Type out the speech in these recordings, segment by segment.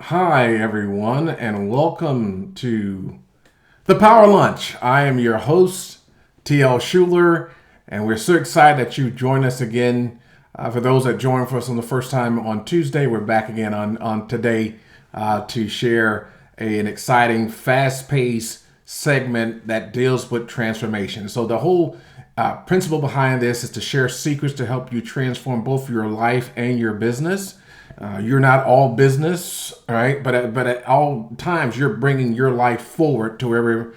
Hi, everyone, and welcome to the Power Lunch. I am your host, TL Schuler, and we're so excited that you joined us again. For those that joined for us on the first time on Tuesday, we're back again on today to share an exciting, fast paced segment that deals with transformation. So, the whole principle behind this is to share secrets to help you transform both your life and your business. You're not all business, right? But at all times, you're bringing your life forward to every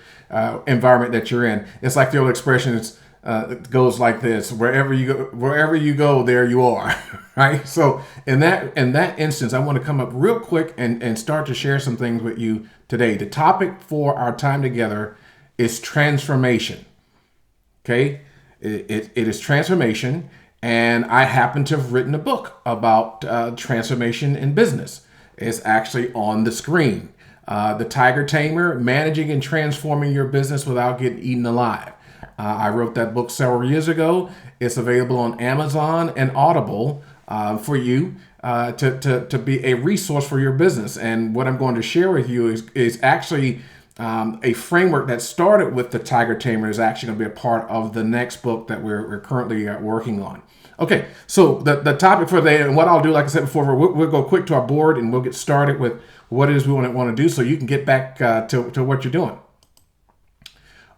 environment that you're in. It's like the old expression it goes like this: wherever you go, there you are, right? So in that instance, I want to come up real quick and start to share some things with you today. The topic for our time together is transformation. Okay, it is transformation, and I happen to have written a book about transformation in business. It's actually on the screen. The Tiger Tamer: Managing and Transforming Your Business Without Getting Eaten Alive. I wrote that book several years ago. It's available on Amazon and Audible for you to be a resource for your business. And what I'm going to share with you is actually a framework that started with the Tiger Tamer is actually going to be a part of the next book that we're currently working on. Okay, so the topic for today, and what I'll do, like I said before, we'll go quick to our board and we'll get started with what it is we want to do so you can get back to what you're doing.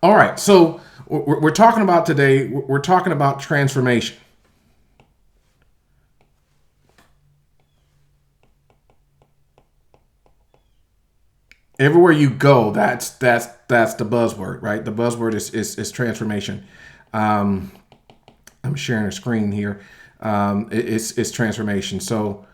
All right, so we're talking about today, we're talking about transformation. Everywhere you go, that's the buzzword, right? The buzzword is transformation. Um, I'm sharing a screen here. It's transformation. So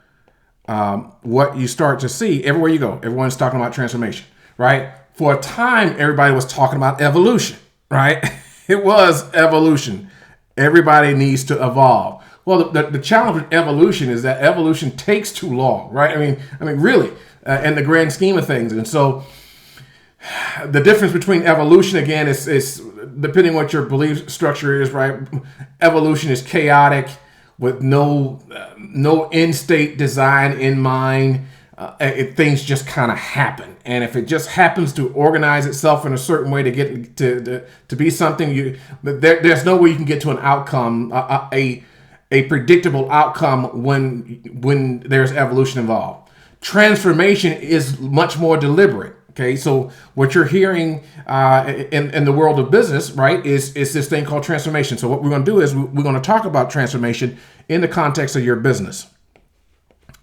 what you start to see everywhere you go, everyone's talking about transformation, right? For a time, everybody was talking about evolution, right? It was evolution. Everybody needs to evolve. Well, the challenge with evolution is that evolution takes too long, right? I mean, really, in the grand scheme of things. And so, the difference between evolution again is depending what your belief structure is, right? Evolution is chaotic with no end state design in mind. Things just kind of happen, and if it just happens to organize itself in a certain way to get to be something, there's no way you can get to an outcome, a predictable outcome when there's evolution involved. Transformation is much more deliberate. Okay, so what you're hearing in the world of business, right, is this thing called transformation. So what we're going to do is we're going to talk about transformation in the context of your business.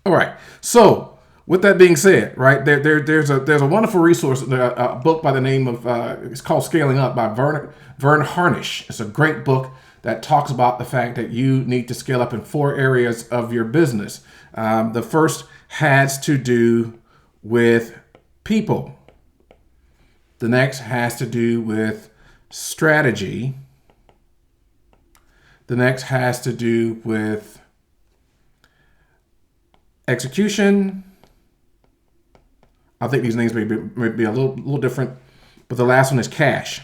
All right. So with that being said, right, there's a wonderful resource, a book by the name of it's called Scaling Up by Vern Harnish. It's a great book that talks about the fact that you need to scale up in four areas of your business. The first has to do with people. The next has to do with strategy. The next has to do with execution. I think these names may be a little different, but the last one is cash.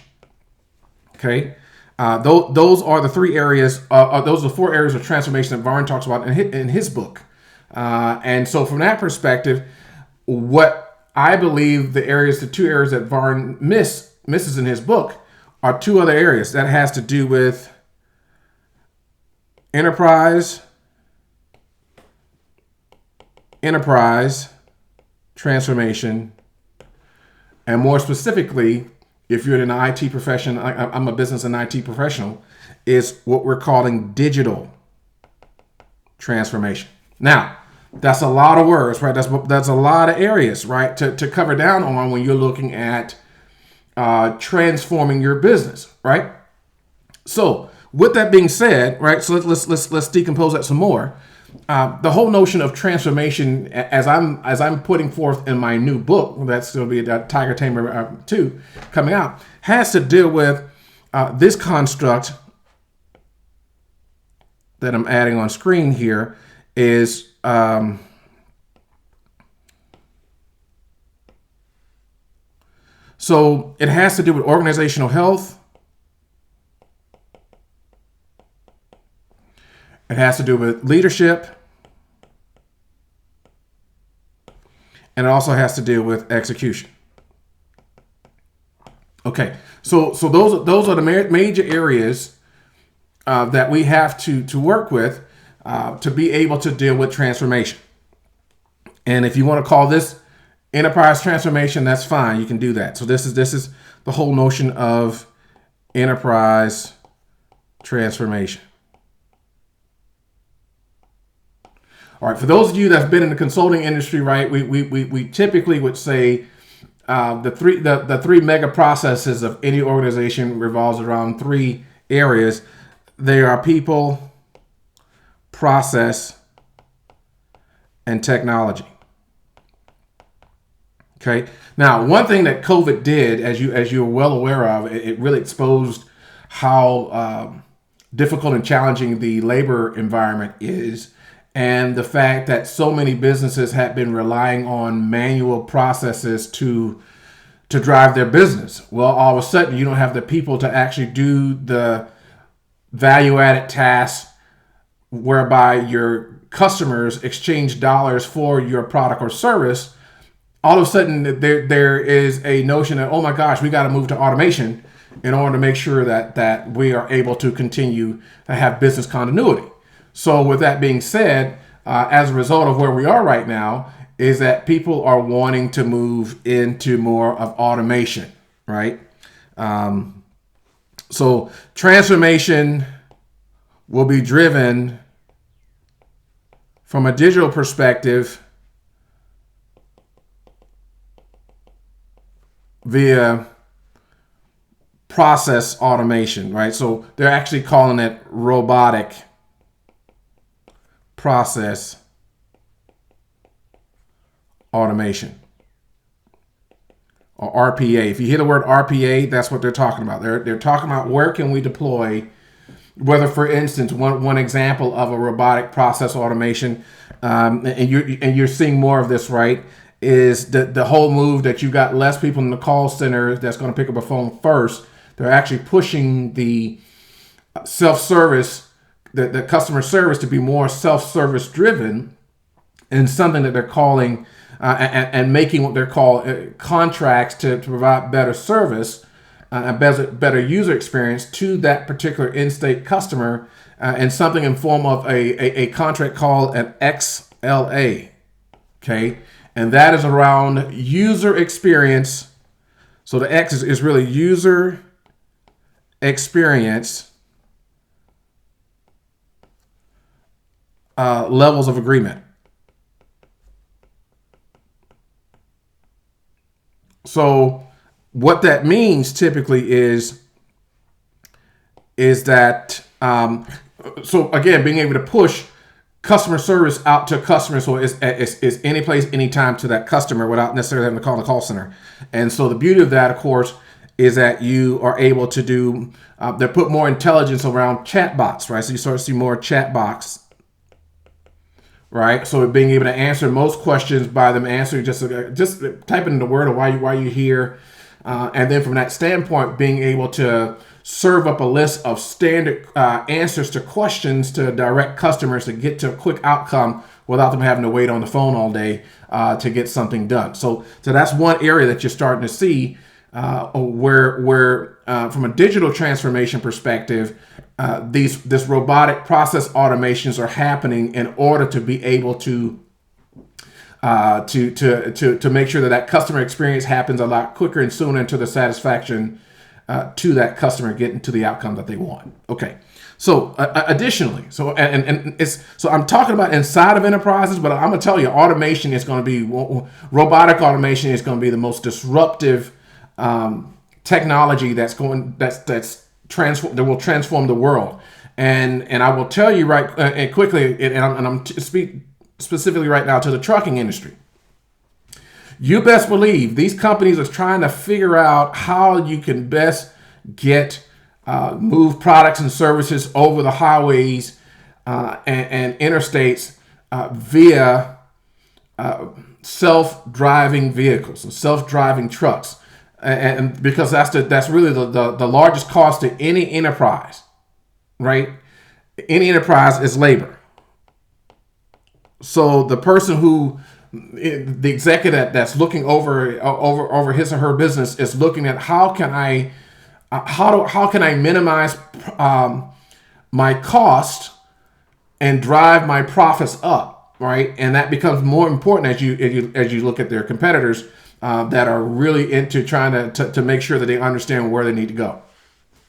Okay, those are the three areas. Those are the four areas of transformation that Varn talks about in his book. And so, from that perspective, what I believe the two areas that Varn misses in his book are two other areas that has to do with enterprise transformation, and more specifically, if you're in an IT profession, I'm a business and IT professional, is what we're calling digital transformation. Now, that's a lot of words, right? That's a lot of areas, right, to cover down on when you're looking at transforming your business, right? So, with that being said, right, so let's decompose that some more. The whole notion of transformation, as I'm putting forth in my new book, that's going to be Tiger Tamer 2 coming out, has to deal with this construct that I'm adding on screen here is so it has to do with organizational health. It has to do with leadership, and it also has to deal with execution. Okay, so those are the major areas that we have to work with to be able to deal with transformation. And if you want to call this enterprise transformation, that's fine. You can do that. So this is the whole notion of enterprise transformation. All right, for those of you that's been in the consulting industry, right, we typically would say the three mega processes of any organization revolves around three areas. They are people, process, and technology. Okay. Now, one thing that COVID did, as you're well aware of, it really exposed how difficult and challenging the labor environment is. And the fact that so many businesses have been relying on manual processes to drive their business. Well, all of a sudden, you don't have the people to actually do the value-added tasks whereby your customers exchange dollars for your product or service. All of a sudden, there is a notion that, oh my gosh, we got to move to automation in order to make sure that we are able to continue to have business continuity. So with that being said, as a result of where we are right now, is that people are wanting to move into more of automation, right? So transformation will be driven from a digital perspective via process automation, right? So they're actually calling it robotic process automation, or RPA. If you hear the word RPA, that's what they're talking about. They're talking about where can we deploy, whether, for instance, one example of a robotic process automation, and you're seeing more of this, right, is the whole move that you've got less people in the call center that's going to pick up a phone first. They're actually pushing the self-service, the customer service, to be more self-service driven, and something that they're calling and making what they're called contracts to provide better service, a better user experience to that particular in-state customer, and something in form of a contract called an XLA. Okay, and that is around user experience. So the X is really user experience levels of agreement. So what that means typically is that so again, being able to push customer service out to customers, so it's any place, anytime to that customer without necessarily having to call the call center. And so the beauty of that, of course, is that you are able to do, they put more intelligence around chatbots, right? So you start to see more chatbots, right? So being able to answer most questions by them answering just typing in the word of why you here, and then from that standpoint, being able to serve up a list of standard answers to questions to direct customers to get to a quick outcome without them having to wait on the phone all day to get something done. So that's one area that you're starting to see where from a digital transformation perspective, this robotic process automations are happening in order to be able to make sure that customer experience happens a lot quicker and sooner, and to the satisfaction to that customer getting to the outcome that they want. Okay. So additionally, so I'm talking about inside of enterprises, but I'm gonna tell you, automation is going to be robotic automation is going to be the most disruptive technology that will transform the world. And I will tell you and quickly, and I'm speak specifically right now to the trucking industry. You best believe these companies are trying to figure out how you can best move products and services over the highways and interstates via self-driving vehicles and self-driving trucks, and because that's really the largest cost to any enterprise, right? Any enterprise is labor. So the person the executive that's looking over his or her business is looking at how can I minimize my cost and drive my profits up, right? And that becomes more important as you look at their competitors that are really into trying to make sure that they understand where they need to go.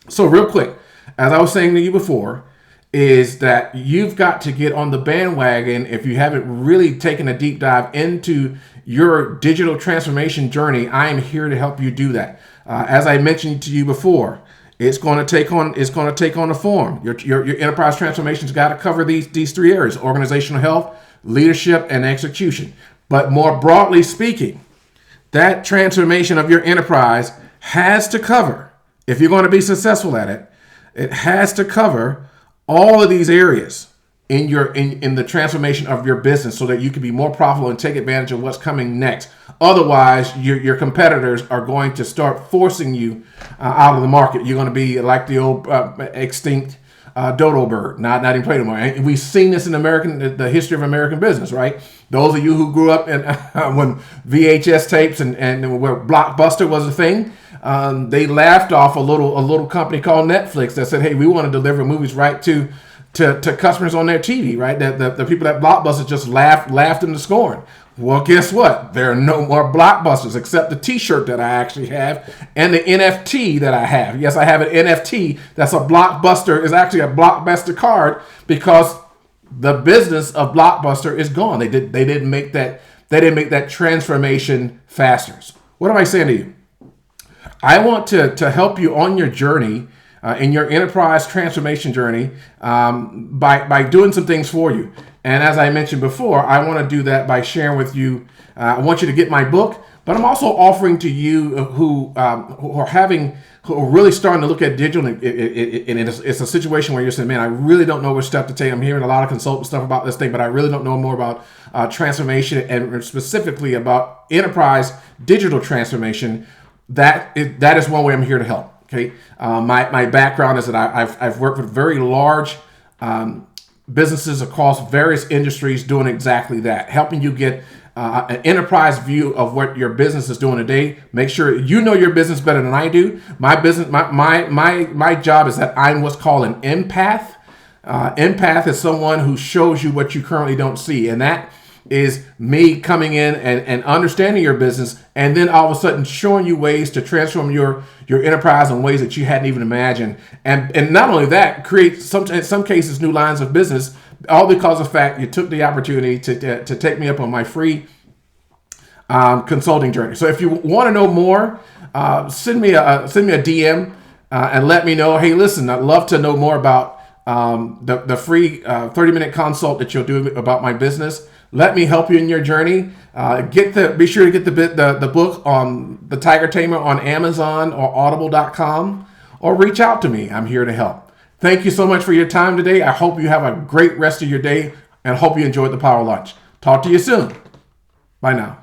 So real quick, as I was saying to you before, is that you've got to get on the bandwagon if you haven't really taken a deep dive into your digital transformation journey. I am here to help you do that. As I mentioned to you before, it's going to take on a form. Your enterprise transformation's got to cover these three areas: organizational health, leadership, and execution. But more broadly speaking, that transformation of your enterprise has to cover, if you're going to be successful at it, it has to cover all of these areas in the transformation of your business, so that you can be more profitable and take advantage of what's coming next. Otherwise, your competitors are going to start forcing you out of the market. You're going to be like the old extinct dodo bird, not even playing anymore. And we've seen this in the history of American business, right? Those of you who grew up in when VHS tapes and where Blockbuster was a thing, they laughed off a little company called Netflix that said, "Hey, we want to deliver movies right to customers on their TV," right? The people at Blockbuster just laughed them to scorn. Well, guess what? There are no more Blockbusters except the T-shirt that I actually have and the NFT that I have. Yes, I have an NFT that's a Blockbuster. Is actually a Blockbuster card, because the business of Blockbuster is gone. They didn't make that transformation faster. So what am I saying to you? I want to help you on your journey, in your enterprise transformation journey, by doing some things for you. And as I mentioned before, I want to do that by sharing with you. I want you to get my book, but I'm also offering to you who are really starting to look at digital, and it's a situation where you're saying, "Man, I really don't know which step to take. I'm hearing a lot of consultant stuff about this thing, but I really don't know more about transformation, and specifically about enterprise digital transformation." That is one way I'm here to help. Okay, my background is that I've worked with very large businesses across various industries doing exactly that, helping you get an enterprise view of what your business is doing today. Make sure you know your business better than I do. My business, my job is that I'm what's called an empath. Empath is someone who shows you what you currently don't see, and that is me coming in and understanding your business, and then all of a sudden showing you ways to transform your enterprise in ways that you hadn't even imagined. And not only that, create in some cases new lines of business, all because of the fact you took the opportunity to take me up on my free consulting journey. So if you want to know more, send me a DM and let me know. Hey, listen, I'd love to know more about the free 30-minute consult that you'll do about my business. Let me help you in your journey. Be sure to get the book on The Tiger Tamer on Amazon or Audible.com, or reach out to me. I'm here to help. Thank you so much for your time today. I hope you have a great rest of your day and hope you enjoyed the Power Lunch. Talk to you soon. Bye now.